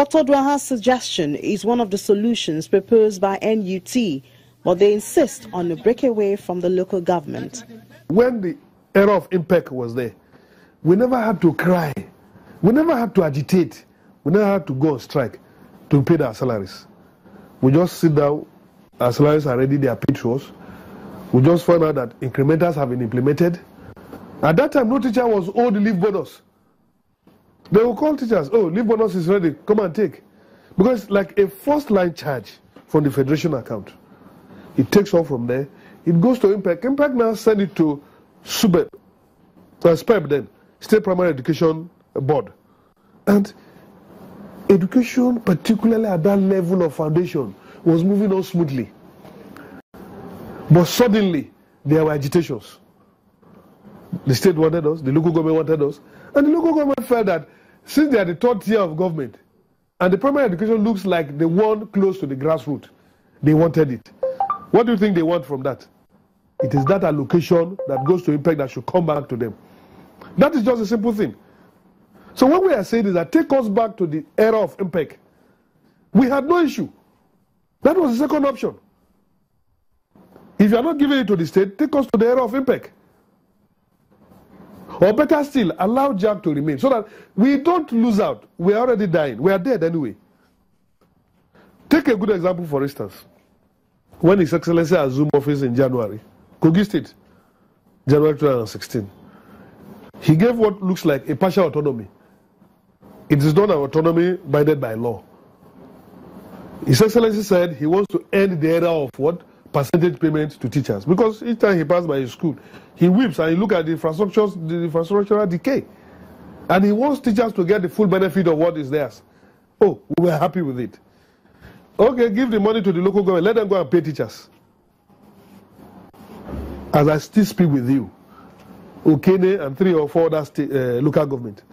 Dr. Dwaha's suggestion is one of the solutions proposed by NUT, but they insist on a breakaway from the local government. When the era of impact was there, we never had to cry, we never had to agitate, we never had to go on strike to pay our salaries. We just sit down, our salaries are ready, they are paid to us. We just found out that incrementals have been implemented. At that time, no teacher was owed the leave bonus. They will call teachers, oh, leave bonus is ready, come and take. Because like a first line charge from the federation account. It takes off from there, it goes to Impact. Impact now send it to SPEB then, State Primary Education Board. And education, particularly at that level of foundation, was moving on smoothly. But suddenly, there were agitations. The state wanted us, the local government wanted us, and the local government felt that since they are the third tier of government, and the primary education looks like the one close to the grassroots, they wanted it. What do you think they want from that? It is that allocation that goes to Impact that should come back to them. That is just a simple thing. So what we are saying is that take us back to the era of Impact. We had no issue. That was the second option. If you are not giving it to the state, take us to the era of Impact. Or better still, allow JAG to remain so that we don't lose out. We are already dying. We are dead anyway. Take a good example, for instance. When His Excellency assumed office in January, Kogi State, January 2016, he gave what looks like a partial autonomy. It is not an autonomy binded by law. His Excellency said he wants to end the era of what? Percentage payments to teachers. Because each time he passed by his school, he weeps and he looks at the infrastructural decay. And he wants teachers to get the full benefit of what is theirs. Oh, we were happy with it. Okay, give the money to the local government. Let them go and pay teachers. As I still speak with you, Okene and 3 or 4 other local government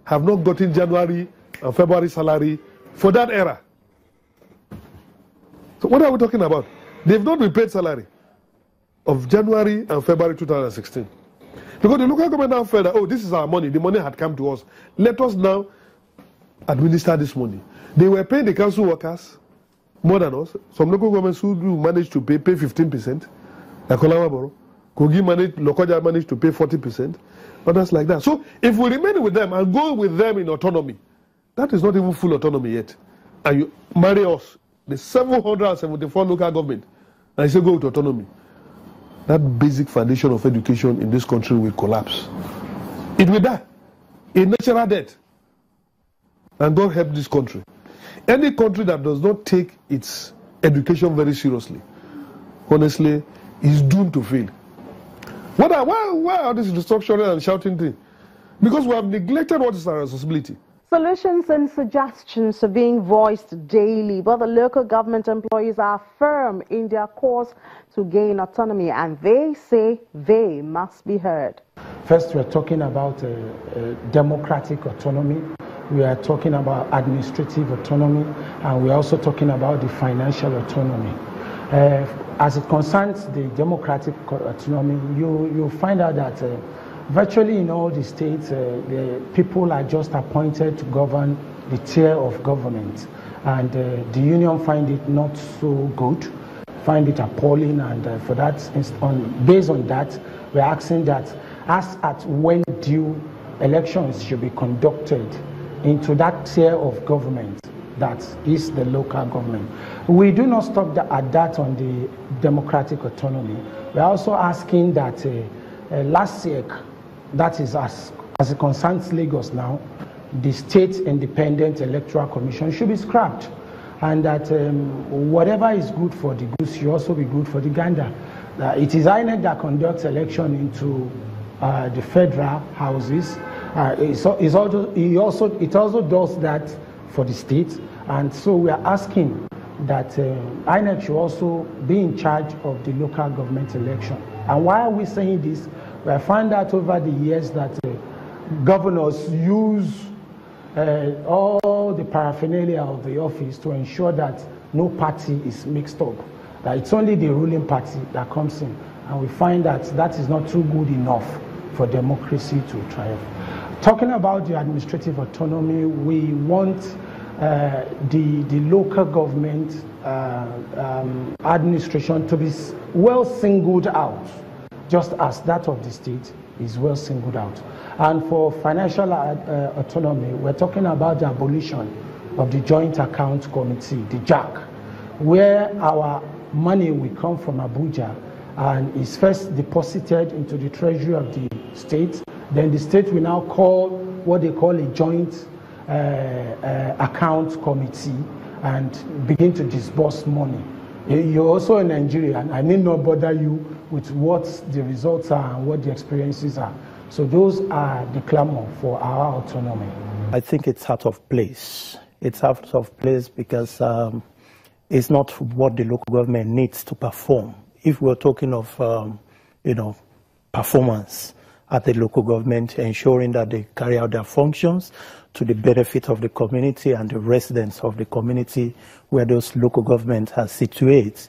have not gotten January and February salary for that era. So what are we talking about? They've not been paid salary of January and February 2016. Because the local government now felt that, oh, this is our money. The money had come to us. Let us now administer this money. They were paying the council workers more than us. Some local governments who managed to pay 15%. Like Kolawaboro. Kogi Lokoja managed to pay 40%. Others like that. So if we remain with them and go with them in autonomy, that is not even full autonomy yet. And you marry us, the 774 local government, and you say go with autonomy. That basic foundation of education in this country will collapse. It will die. A natural death. And God help this country. Any country that does not take its education very seriously, honestly, is doomed to fail. Why are this restructuring and shouting thing? Because we have neglected what is our responsibility. Solutions and suggestions are being voiced daily, but the local government employees are firm in their course to gain autonomy, and they say they must be heard. First, we're talking about democratic autonomy. We are talking about administrative autonomy, and we're also talking about the financial autonomy. As it concerns the democratic autonomy, you'll find out that virtually in all the states, the people are just appointed to govern the tier of government. And the union find it not so good, find it appalling, and for that, based on that, we're asking that as at when due elections should be conducted into that tier of government that is the local government. We do not stop at that on the democratic autonomy. We're also asking that last year, that is as it concerns Lagos now, the State Independent Electoral Commission should be scrapped, and that whatever is good for the goose should also be good for the gander. It is INEC that conducts election into the federal houses. It also does that for the states, and so we are asking that INEC should also be in charge of the local government election. And why are we saying this? We have found out over the years that governors use all the paraphernalia of the office to ensure that no party is mixed up. That it's only the ruling party that comes in, and we find that that is not too good enough for democracy to triumph. Talking about the administrative autonomy, we want the local government administration to be well singled out, just as that of the state is well singled out. And for financial autonomy, we're talking about the abolition of the Joint Account Committee, the JAC, where our money will come from Abuja and is first deposited into the treasury of the state. Then the state will now call what they call a joint account committee and begin to disburse money. You're also in Nigeria, and I need not bother you with what the results are and what the experiences are. So those are the clamor for our autonomy. I think it's out of place. It's out of place because it's not what the local government needs to perform. If we're talking of, performance at the local government, ensuring that they carry out their functions to the benefit of the community and the residents of the community where those local governments are situated,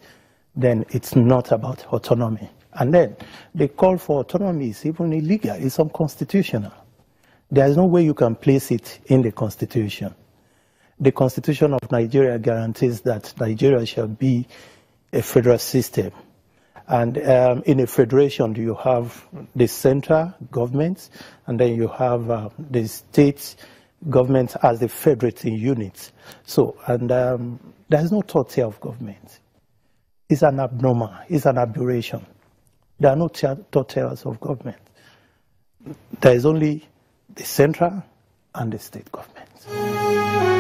then it's not about autonomy. And then the call for autonomy is even illegal, it's unconstitutional. There is no way you can place it in the Constitution. The Constitution of Nigeria guarantees that Nigeria shall be a federal system. And in a federation, you have the central government, and then you have the state government as the federating unit. So, and there is no third tier of government. It's an abnormal, it's an aberration. There are no third tiers of government. There is only the central and the state government.